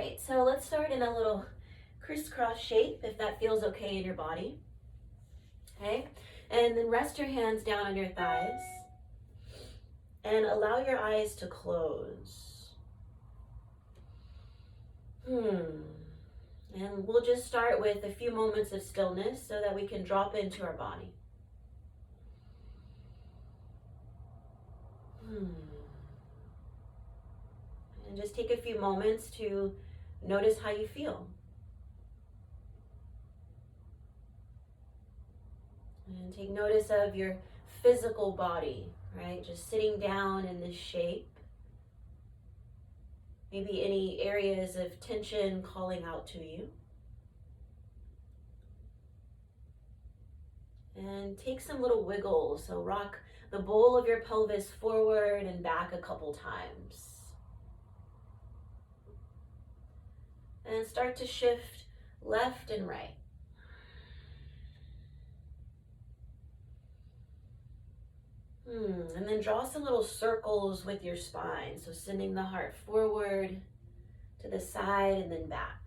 right, so let's start in a little crisscross shape if that feels okay in your body. Okay, and then rest your hands down on your thighs and allow your eyes to close. And we'll just start with a few moments of stillness so that we can drop into our body. And just take a few moments to notice how you feel. And take notice of your physical body, right? Just sitting down in this shape. Maybe any areas of tension calling out to you. And take some little wiggles. So rock the bowl of your pelvis forward and back a couple times. And start to shift left and right. And then draw some little circles with your spine. So sending the heart forward, to the side, and then back.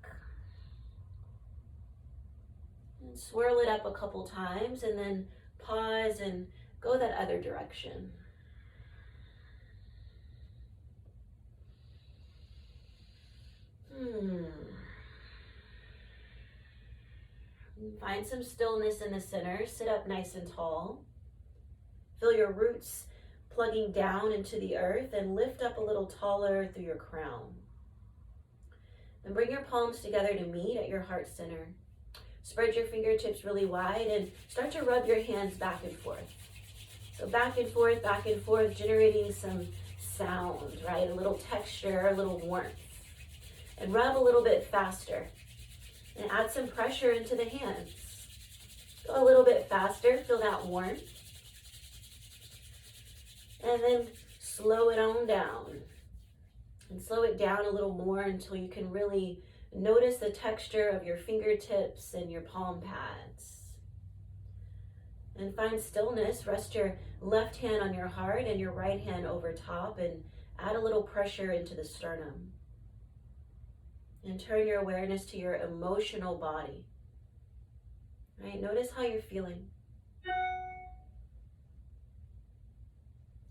And swirl it up a couple times, and then pause and go that other direction. Find some stillness in the center. Sit up nice and tall. Feel your roots plugging down into the earth and lift up a little taller through your crown. And bring your palms together to meet at your heart center. Spread your fingertips really wide and start to rub your hands back and forth. So back and forth, generating some sound, right? A little texture, a little warmth. And rub a little bit faster. And add some pressure into the hands. Go a little bit faster, feel that warmth. And then slow it on down. And slow it down a little more until you can really notice the texture of your fingertips and your palm pads. And find stillness. Rest your left hand on your heart and your right hand over top and add a little pressure into the sternum. And turn your awareness to your emotional body. Right? Notice how you're feeling.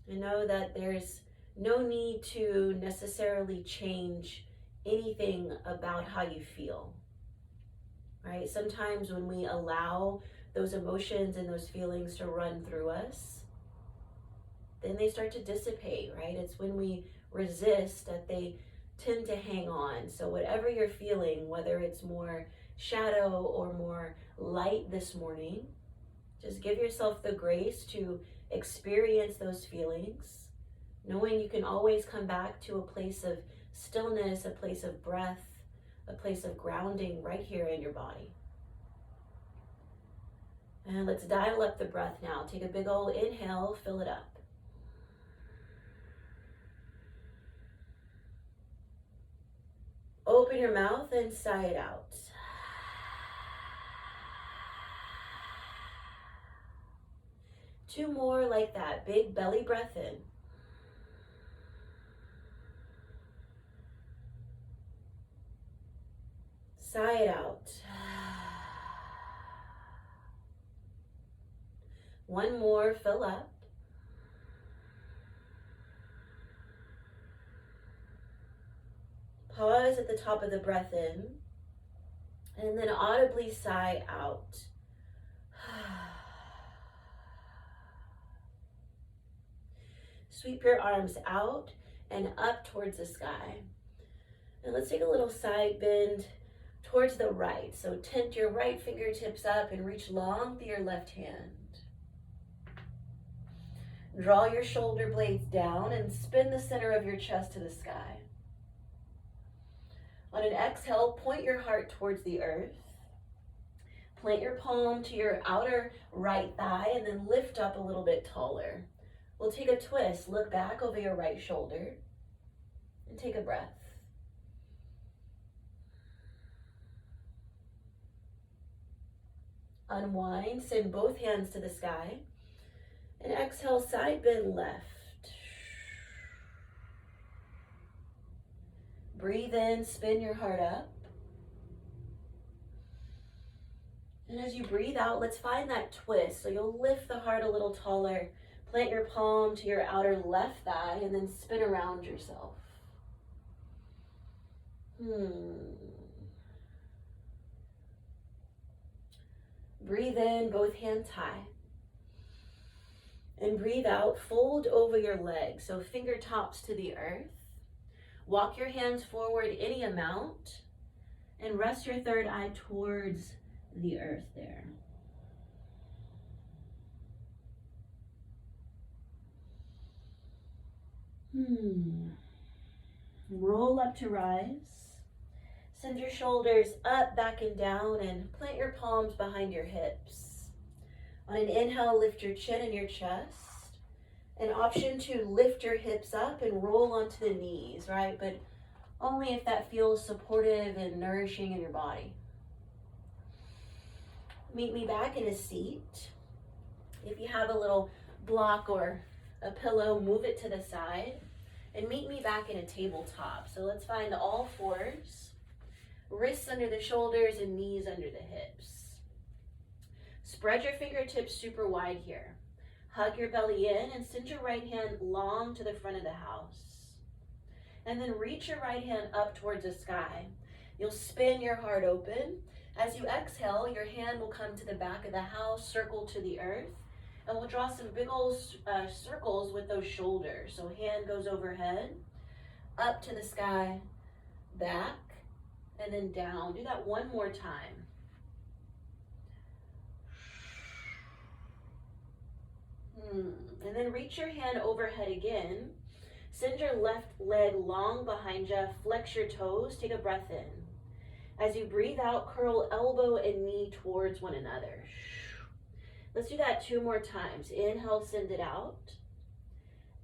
And know that there's no need to necessarily change anything about how you feel. Right? Sometimes when we allow those emotions and those feelings to run through us, then they start to dissipate, right? It's when we resist that they tend to hang on. So whatever you're feeling, whether it's more shadow or more light this morning, just give yourself the grace to experience those feelings, knowing you can always come back to a place of stillness, a place of breath, a place of grounding right here in your body. And let's dial up the breath now. Take a big old inhale, fill it up. Open your mouth and sigh it out. Two more like that. Big belly breath in. Sigh it out. One more, fill up. Pause at the top of the breath in, and then audibly sigh out. Sweep your arms out and up towards the sky. And let's take a little side bend towards the right. So tent your right fingertips up and reach long through your left hand. Draw your shoulder blades down and spin the center of your chest to the sky. On an exhale, point your heart towards the earth. Plant your palm to your outer right thigh and then lift up a little bit taller. We'll take a twist. Look back over your right shoulder and take a breath. Unwind, send both hands to the sky, and exhale, side bend left. Breathe in, spin your heart up. And as you breathe out, let's find that twist. So you'll lift the heart a little taller, plant your palm to your outer left thigh, and then spin around yourself. Breathe in, both hands high. And breathe out, fold over your legs, so fingertips to the earth. Walk your hands forward any amount, and rest your third eye towards the earth there. Roll up to rise. Send your shoulders up, back, and down, and plant your palms behind your hips. On an inhale, lift your chin and your chest. An option to lift your hips up and roll onto the knees, right? But only if that feels supportive and nourishing in your body. Meet me back in a seat. If you have a little block or a pillow, move it to the side. And meet me back in a tabletop. So let's find all fours. Wrists under the shoulders and knees under the hips. Spread your fingertips super wide here. Hug your belly in and send your right hand long to the front of the house. And then reach your right hand up towards the sky. You'll spin your heart open. As you exhale, your hand will come to the back of the house, circle to the earth, and we'll draw some big old circles with those shoulders. So hand goes overhead, up to the sky, back, and then down. Do that one more time. And then reach your hand overhead again. Send your left leg long behind you. Flex your toes. Take a breath in. As you breathe out, curl elbow and knee towards one another. Let's do that 2 more times. Inhale, send it out.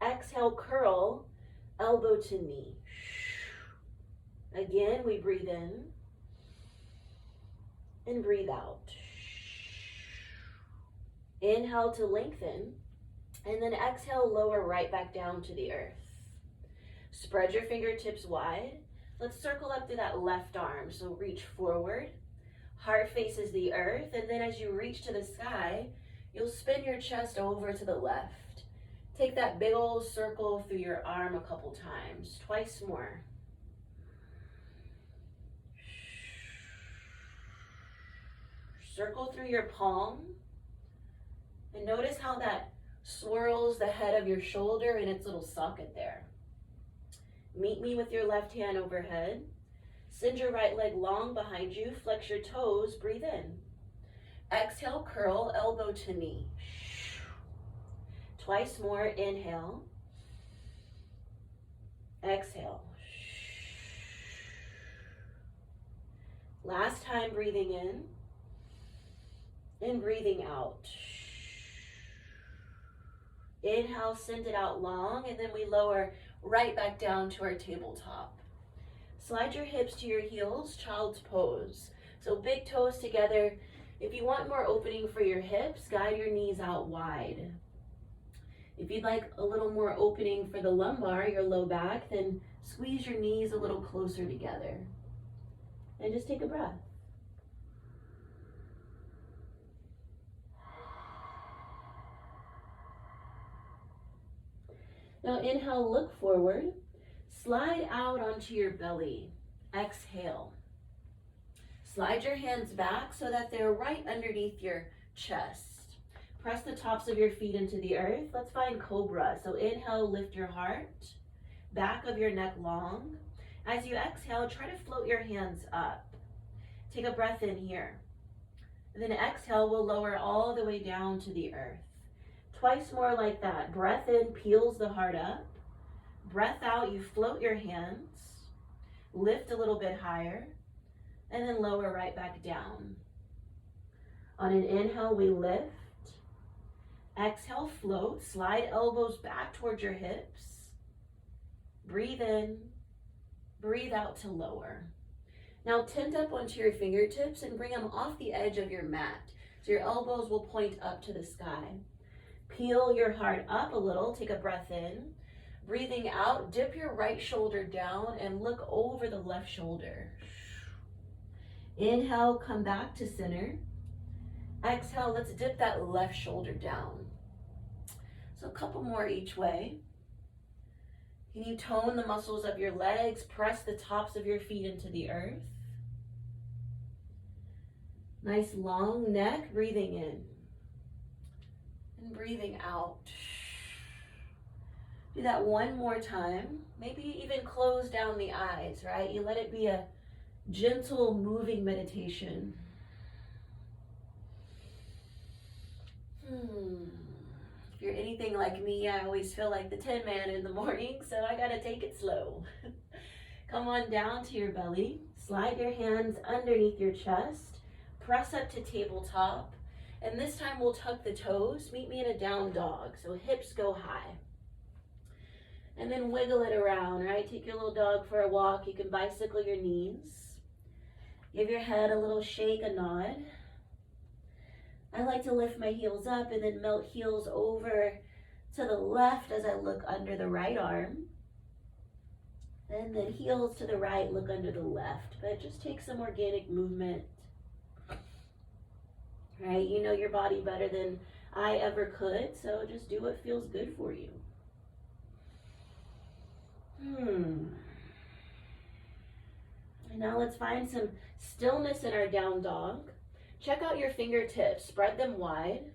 Exhale, curl elbow to knee. Again, we breathe in and breathe out. Inhale to lengthen, and then exhale, lower right back down to the earth. Spread your fingertips wide. Let's circle up through that left arm. So reach forward, heart faces the earth, and then as you reach to the sky, you'll spin your chest over to the left. Take that big old circle through your arm a couple times, twice more. Circle through your palm, and notice how that swirls the head of your shoulder in its little socket there. Meet me with your left hand overhead. Send your right leg long behind you. Flex your toes. Breathe in. Exhale, curl, elbow to knee. Twice more. Inhale. Exhale. Last time, breathing in and breathing out. Inhale, send it out long, and then we lower right back down to our tabletop. Slide your hips to your heels, child's pose. So big toes together. If you want more opening for your hips, guide your knees out wide. If you'd like a little more opening for the lumbar, your low back, then squeeze your knees a little closer together. And just take a breath. Now inhale, look forward. Slide out onto your belly. Exhale. Slide your hands back so that they're right underneath your chest. Press the tops of your feet into the earth. Let's find Cobra. So inhale, lift your heart. Back of your neck long. As you exhale, try to float your hands up. Take a breath in here. And then exhale, we'll lower all the way down to the earth. Twice more like that. Breath in, peels the heart up. Breath out, you float your hands. Lift a little bit higher. And then lower right back down. On an inhale, we lift. Exhale, float. Slide elbows back towards your hips. Breathe in. Breathe out to lower. Now tend up onto your fingertips and bring them off the edge of your mat. So your elbows will point up to the sky. Peel your heart up a little. Take a breath in. Breathing out, dip your right shoulder down and look over the left shoulder. Inhale, come back to center. Exhale, let's dip that left shoulder down. So a couple more each way. Can you tone the muscles of your legs? Press the tops of your feet into the earth. Nice long neck, breathing in and breathing out. Do that one more time. Maybe even close down the eyes, right? You let it be a gentle moving meditation. If you're anything like me, I always feel like the Tin Man in the morning, so I gotta take it slow. Come on down to your belly. Slide your hands underneath your chest. Press up to tabletop. And this time we'll tuck the toes. Meet me in a down dog, so hips go high. And then wiggle it around, right? Take your little dog for a walk. You can bicycle your knees. Give your head a little shake, a nod. I like to lift my heels up and then melt heels over to the left as I look under the right arm. And then heels to the right, look under the left. But just take some organic movement. Right? You know your body better than I ever could, so just do what feels good for you. And now let's find some stillness in our down dog. Check out your fingertips, spread them wide.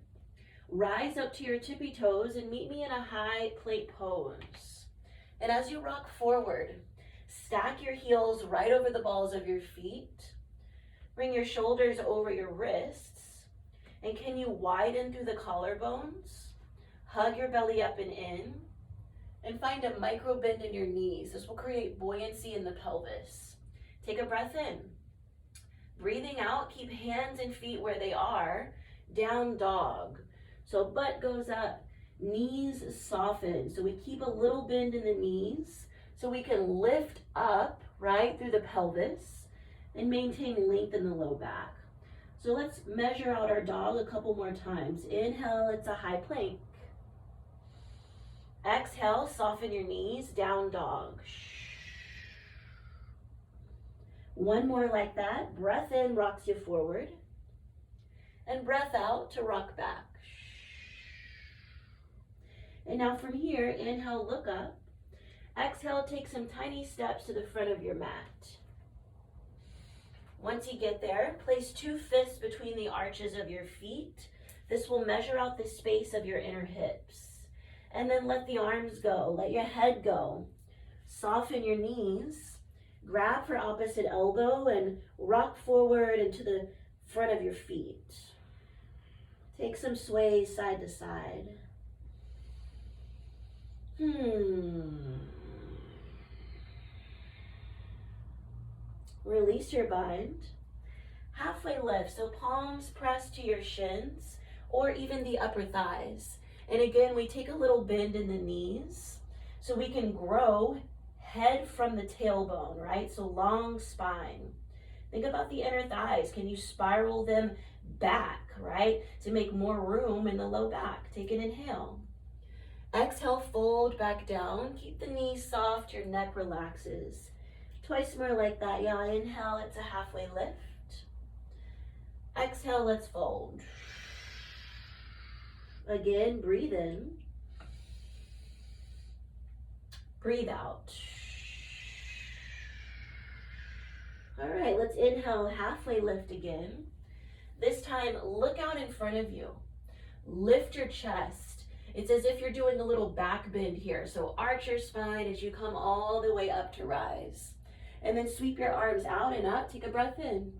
Rise up to your tippy toes and meet me in a high plank pose. And as you rock forward, stack your heels right over the balls of your feet. Bring your shoulders over your wrists. And can you widen through the collarbones? Hug your belly up and in. And find a micro bend in your knees. This will create buoyancy in the pelvis. Take a breath in. Breathing out, keep hands and feet where they are. Down dog. So butt goes up, knees soften. So we keep a little bend in the knees so we can lift up, right, through the pelvis and maintain length in the low back. So let's measure out our dog a couple more times. Inhale, it's a high plank. Exhale, soften your knees, down dog. One more like that. Breath in, rocks you forward. And breath out to rock back. And now from here, inhale, look up. Exhale, take some tiny steps to the front of your mat. Once you get there, place 2 fists between the arches of your feet. This will measure out the space of your inner hips. And then let the arms go, let your head go. Soften your knees. Grab for opposite elbow and rock forward into the front of your feet. Take some sways side to side. Release your bind. Halfway lift, so palms press to your shins or even the upper thighs. And again, we take a little bend in the knees so we can grow head from the tailbone, right? So long spine. Think about the inner thighs. Can you spiral them back, right? To make more room in the low back. Take an inhale. Exhale, fold back down. Keep the knees soft, your neck relaxes. Twice more like that, yeah. Inhale, it's a halfway lift. Exhale, let's fold. Again, breathe in. Breathe out. All right, let's inhale, halfway lift again. This time, look out in front of you. Lift your chest. It's as if you're doing a little back bend here. So arch your spine as you come all the way up to rise. And then sweep your arms out and up. Take a breath in.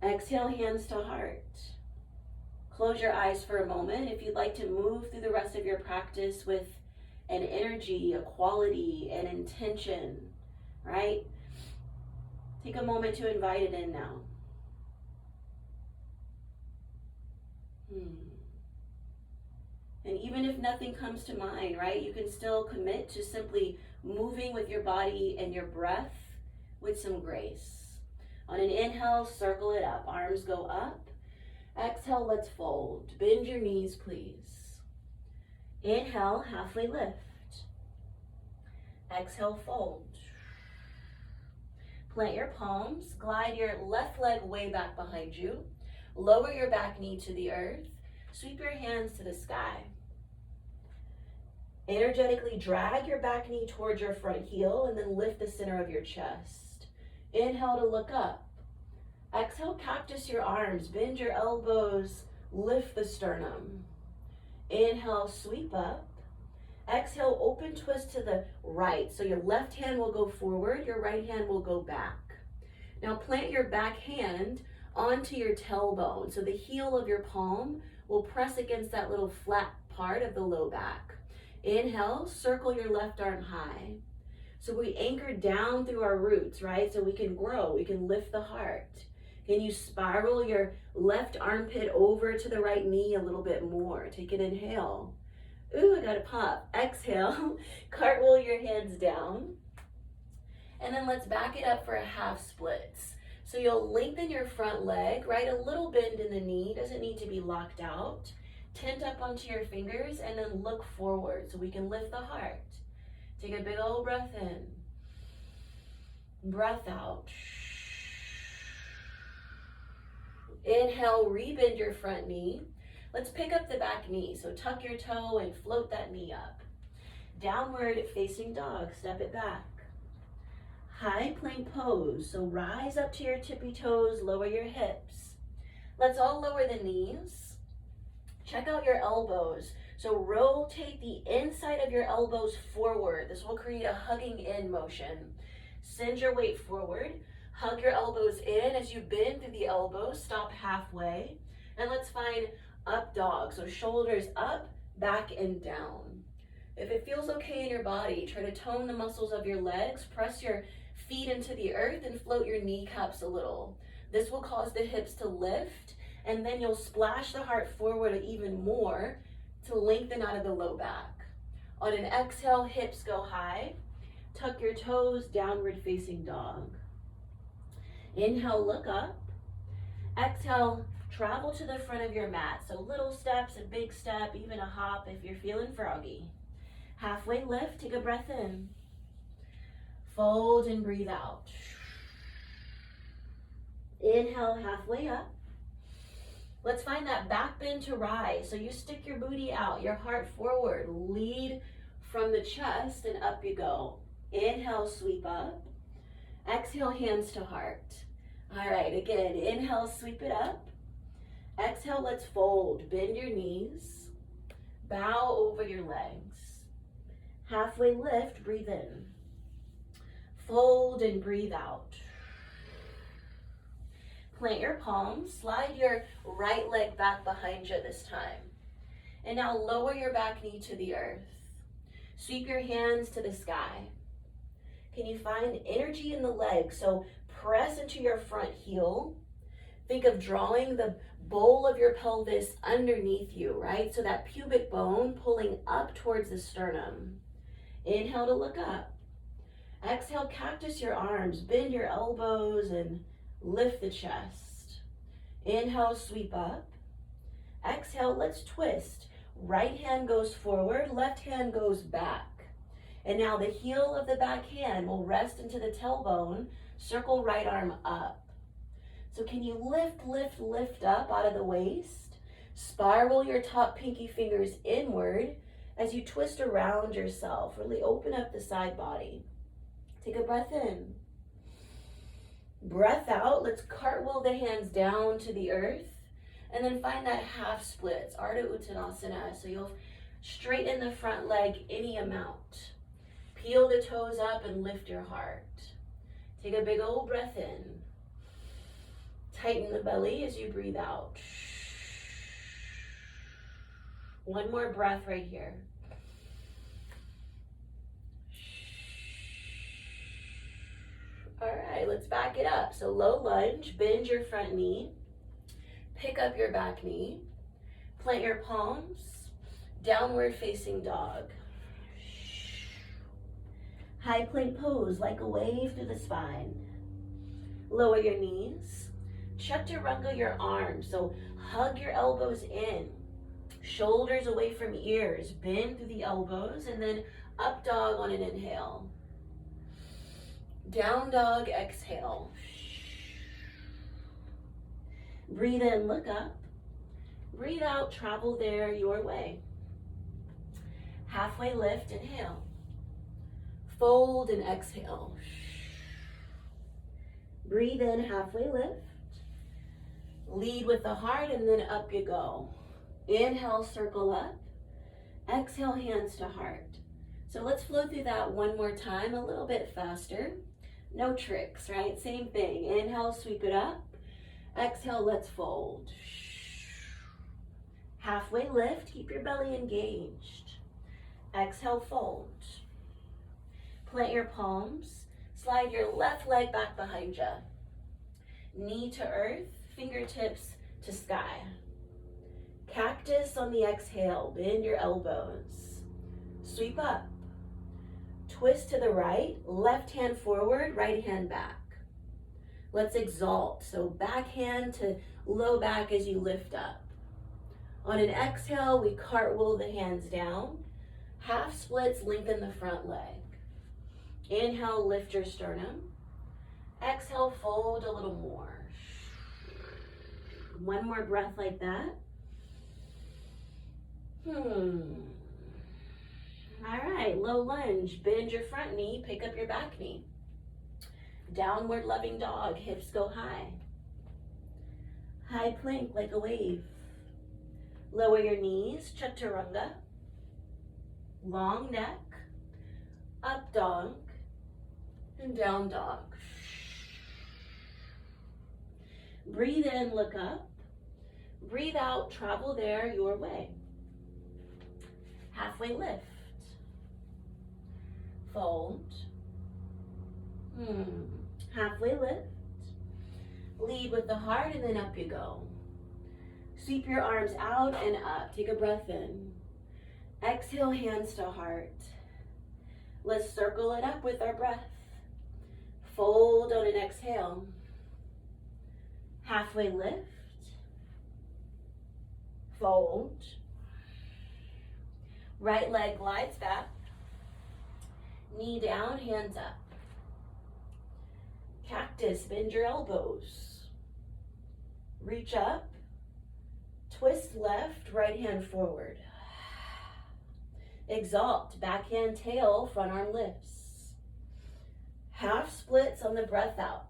Exhale, hands to heart. Close your eyes for a moment. If you'd like to move through the rest of your practice with an energy, a quality, an intention, right? Take a moment to invite it in now. And even if nothing comes to mind, right, you can still commit to simply moving with your body and your breath with some grace. On an inhale, circle it up. Arms go up. Exhale, let's fold. Bend your knees, please. Inhale, halfway lift. Exhale, fold. Plant your palms, glide your left leg way back behind you. Lower your back knee to the earth. Sweep your hands to the sky. Energetically drag your back knee towards your front heel and then lift the center of your chest. Inhale to look up. Exhale, cactus your arms, bend your elbows, lift the sternum. Inhale, sweep up. Exhale, open twist to the right. So your left hand will go forward, your right hand will go back. Now plant your back hand onto your tailbone. So the heel of your palm will press against that little flat part of the low back. Inhale, circle your left arm high. So we anchor down through our roots, right? So we can grow, we can lift the heart. Can you spiral your left armpit over to the right knee a little bit more? Take an inhale. Ooh, I gotta pop. Exhale, cartwheel your hands down. And then let's back it up for a half splits. So you'll lengthen your front leg, right? A little bend in the knee, doesn't need to be locked out. Tent up onto your fingers and then look forward so we can lift the heart. Take a big old breath in. Breath out. Inhale, rebend your front knee. Let's pick up the back knee. So tuck your toe and float that knee up. Downward facing dog, step it back. High plank pose. So rise up to your tippy toes, lower your hips. Let's all lower the knees. Check out your elbows. So rotate the inside of your elbows forward. This will create a hugging in motion. Send your weight forward. Hug your elbows in as you bend through the elbows. Stop halfway. And let's find up dog. So shoulders up, back, and down. If it feels okay in your body, try to tone the muscles of your legs. Press your feet into the earth and float your kneecaps a little. This will cause the hips to lift, and then you'll splash the heart forward even more to lengthen out of the low back. On an exhale, hips go high. Tuck your toes, downward facing dog. Inhale, look up. Exhale, travel to the front of your mat. So little steps, a big step, even a hop if you're feeling froggy. Halfway lift, take a breath in. Fold and breathe out. Inhale, halfway up. Let's find that back bend to rise. So you stick your booty out, your heart forward. Lead from the chest and up you go. Inhale, sweep up. Exhale, hands to heart. All right, again, inhale, sweep it up. Exhale, let's fold. Bend your knees. Bow over your legs. Halfway lift, breathe in. Fold and breathe out. Plant your palms, slide your right leg back behind you this time. And now lower your back knee to the earth. Sweep your hands to the sky. Can you find energy in the legs? So press into your front heel. Think of drawing the bowl of your pelvis underneath you, right? So that pubic bone pulling up towards the sternum. Inhale to look up. Exhale, cactus your arms, bend your elbows and lift the chest. Inhale, sweep up. Exhale, let's twist. Right hand goes forward, left hand goes back. And now the heel of the back hand will rest into the tailbone, circle right arm up. So can you lift up out of the waist? Spiral your top pinky fingers inward as you twist around yourself. Really open up the side body. Take a breath in. Breath out. Let's cartwheel the hands down to the earth. And then find that half splits, Ardha Uttanasana. So you'll straighten the front leg any amount. Peel the toes up and lift your heart. Take a big old breath in. Tighten the belly as you breathe out. One more breath right here. All right, let's back it up. So low lunge, bend your front knee. Pick up your back knee. Plant your palms. Downward facing dog. High plank pose like a wave through the spine. Lower your knees. Chaturanga your arms. So hug your elbows in. Shoulders away from ears. Bend through the elbows and then up dog on an inhale. Down dog, exhale. Breathe in, look up. Breathe out, travel there your way. Halfway lift, inhale. Fold and exhale. Breathe in, halfway lift. Lead with the heart and then up you go. Inhale, circle up. Exhale, hands to heart. So let's flow through that one more time, a little bit faster. No tricks, right? Same thing. Inhale, sweep it up. Exhale, let's fold. Halfway lift, keep your belly engaged. Exhale, fold. Plant your palms. Slide your left leg back behind you. Knee to earth, fingertips to sky. Cactus on the exhale, bend your elbows. Sweep up. Twist to the right, left hand forward, right hand back. Let's exalt, so back hand to low back as you lift up. On an exhale, we cartwheel the hands down. Half splits, lengthen the front leg. Inhale, lift your sternum. Exhale, fold a little more. One more breath like that. All right, low lunge. Bend your front knee, pick up your back knee. Downward loving dog, hips go high. High plank like a wave. Lower your knees, chaturanga. Long neck, up dog, and down dog. Breathe in, look up. Breathe out, travel there your way. Halfway lift. Fold. Halfway lift. Lead with the heart and then up you go. Sweep your arms out and up. Take a breath in. Exhale, hands to heart. Let's circle it up with our breath. Fold on an exhale. Halfway lift. Fold. Right leg glides back. Knee down, hands up. Cactus, bend your elbows. Reach up. Twist left, right hand forward. Exalt, backhand tail, front arm lifts. Half splits on the breath out.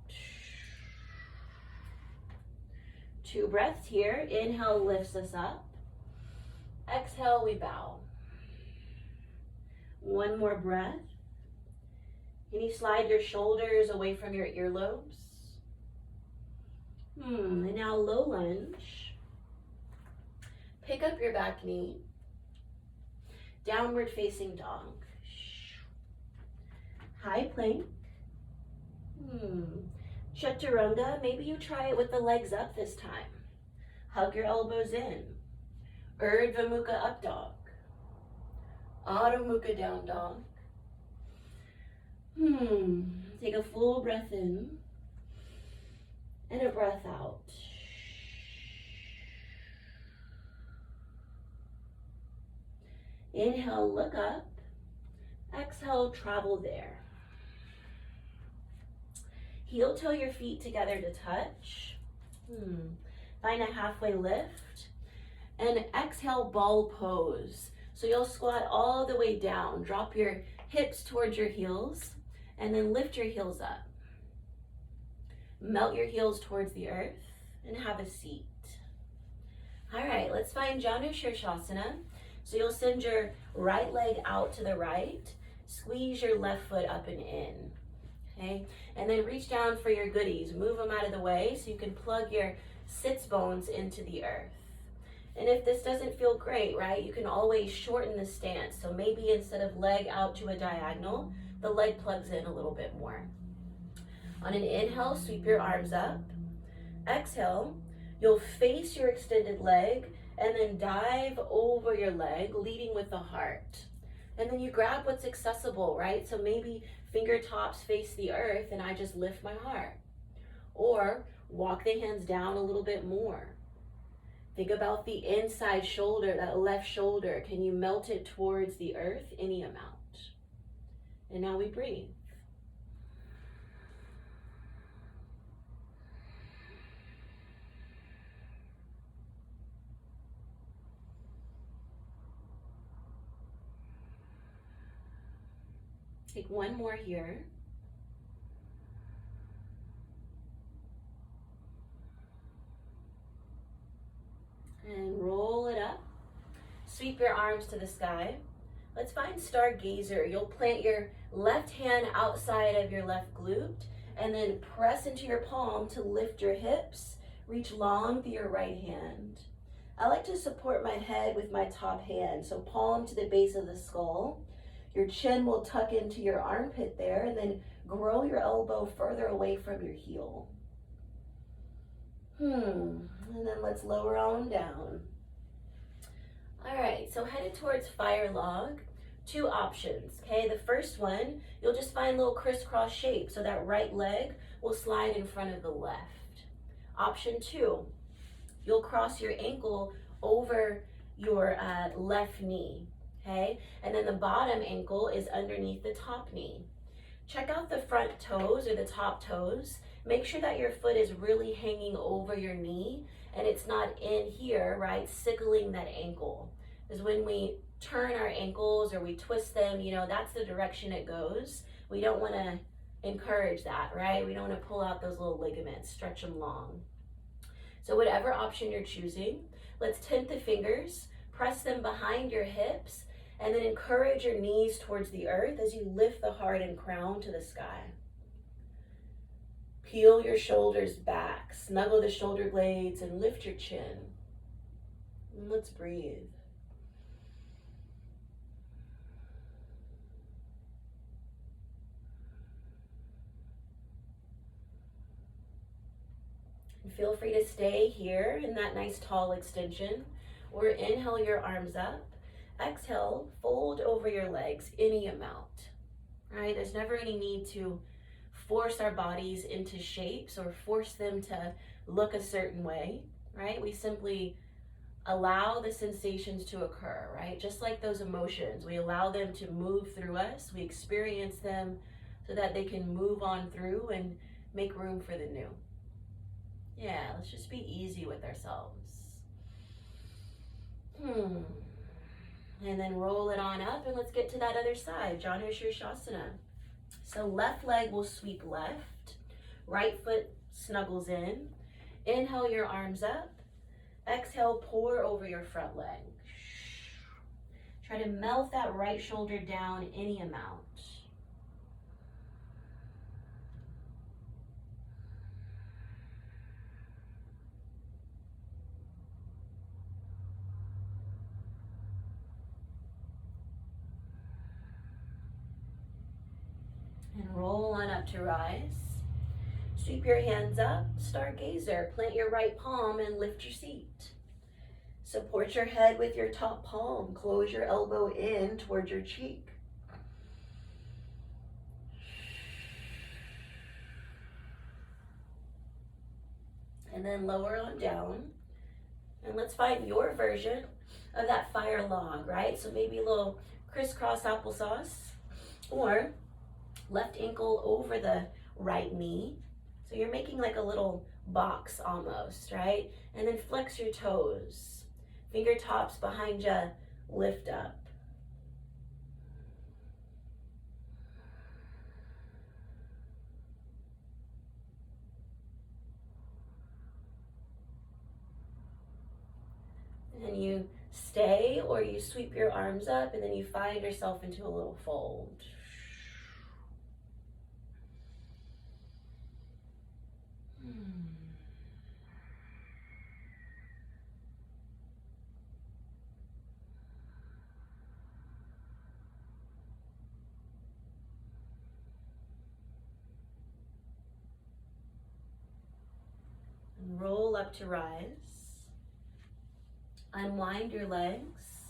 2 breaths here. Inhale lifts us up. Exhale, we bow. 1 more breath. Can you slide your shoulders away from your earlobes? And now low lunge. Pick up your back knee. Downward facing dog. High plank. Chaturanga, maybe you try it with the legs up this time. Hug your elbows in. Urdhva Mukha up dog. Adho Mukha down dog. Take a full breath in and a breath out. Inhale, look up. Exhale, travel there. Heel toe your feet together to touch. Find a halfway lift. And exhale, ball pose. So you'll squat all the way down. Drop your hips towards your heels and then lift your heels up. Melt your heels towards the earth and have a seat. All right, let's find Janu Shavasana. So you'll send your right leg out to the right, squeeze your left foot up and in, okay? And then reach down for your goodies. Move them out of the way so you can plug your sits bones into the earth. And if this doesn't feel great, right, you can always shorten the stance. So maybe instead of leg out to a diagonal, the leg plugs in a little bit more. On an inhale, sweep your arms up. Exhale, you'll face your extended leg and then dive over your leg, leading with the heart. And then you grab what's accessible, right? So maybe finger tops face the earth and I just lift my heart. Or walk the hands down a little bit more. Think about the inside shoulder, that left shoulder. Can you melt it towards the earth? Any amount. And now we breathe. Take one more here. And roll it up. Sweep your arms to the sky. Let's find Stargazer. You'll plant your left hand outside of your left glute and then press into your palm to lift your hips. Reach long through your right hand. I like to support my head with my top hand, so palm to the base of the skull. Your chin will tuck into your armpit there, and then grow your elbow further away from your heel. And then let's lower on down. All right, so headed towards fire log. Two options, okay? The first one, you'll just find little crisscross shape, so that right leg will slide in front of the left. Option two, you'll cross your ankle over your left knee, okay? And then the bottom ankle is underneath the top knee. Check out the front toes or the top toes. Make sure that your foot is really hanging over your knee and it's not in here, right, sickling that ankle. Because when we turn our ankles or we twist them, you know, that's the direction it goes. We don't want to encourage that, right? We don't want to pull out those little ligaments, stretch them long. So whatever option you're choosing, let's tint the fingers, press them behind your hips, and then encourage your knees towards the earth as you lift the heart and crown to the sky. Peel your shoulders back, snuggle the shoulder blades, and lift your chin. And let's breathe. And feel free to stay here in that nice tall extension, or inhale your arms up. Exhale, fold over your legs any amount, right? There's never any need to force our bodies into shapes or force them to look a certain way, right? We simply allow the sensations to occur, right? Just like those emotions, we allow them to move through us. We experience them so that they can move on through and make room for the new. Yeah, let's just be easy with ourselves. And then roll it on up and let's get to that other side, Janu Shavasana. So left leg will sweep left, right foot snuggles in. Inhale your arms up. Exhale, pour over your front leg. Try to melt that right shoulder down any amount. And roll on up to rise. Sweep your hands up, Stargazer. Plant your right palm and lift your seat. Support your head with your top palm. Close your elbow in towards your cheek. And then lower on down. And let's find your version of that fire log, right? So maybe a little crisscross applesauce, or left ankle over the right knee. So you're making like a little box almost, right? And then flex your toes. Fingertips behind you, lift up. And you stay or you sweep your arms up and then you find yourself into a little fold. And roll up to rise. Unwind your legs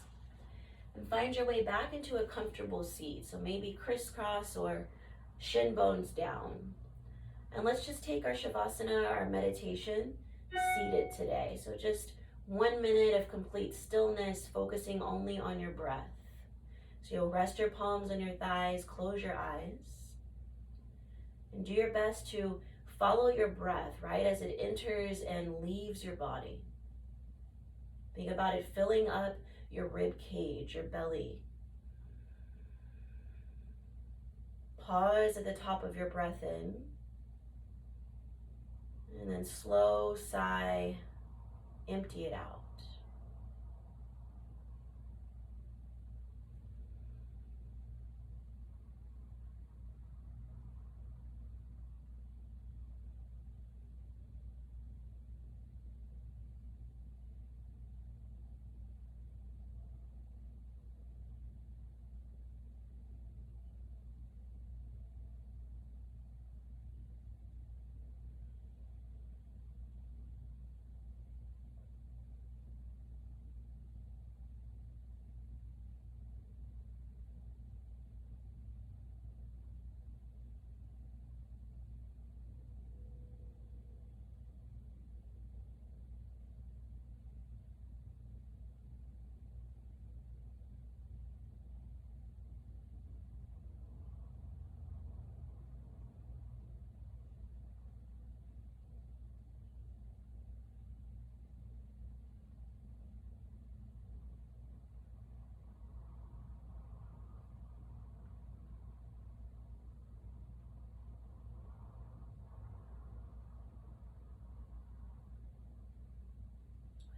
and find your way back into a comfortable seat. So maybe crisscross or shin bones down. And let's just take our Shavasana, our meditation, seated today. So just 1 minute of complete stillness, focusing only on your breath. So you'll rest your palms on your thighs, close your eyes, and do your best to follow your breath, right, as it enters and leaves your body. Think about it filling up your rib cage, your belly. Pause at the top of your breath in. And then slow sigh, empty it out.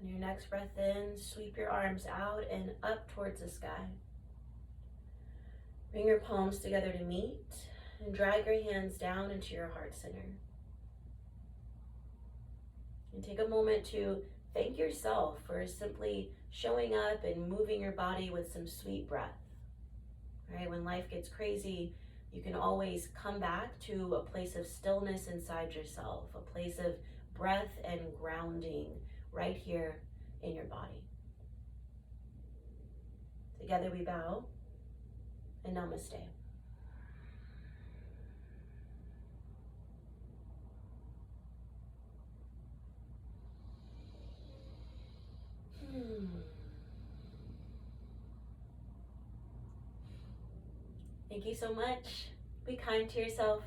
On your next breath in, sweep your arms out and up towards the sky. Bring your palms together to meet and drag your hands down into your heart center. And take a moment to thank yourself for simply showing up and moving your body with some sweet breath. Right? When life gets crazy, you can always come back to a place of stillness inside yourself, a place of breath and grounding right here in your body. Together we bow and namaste. Thank you so much. Be kind to yourself.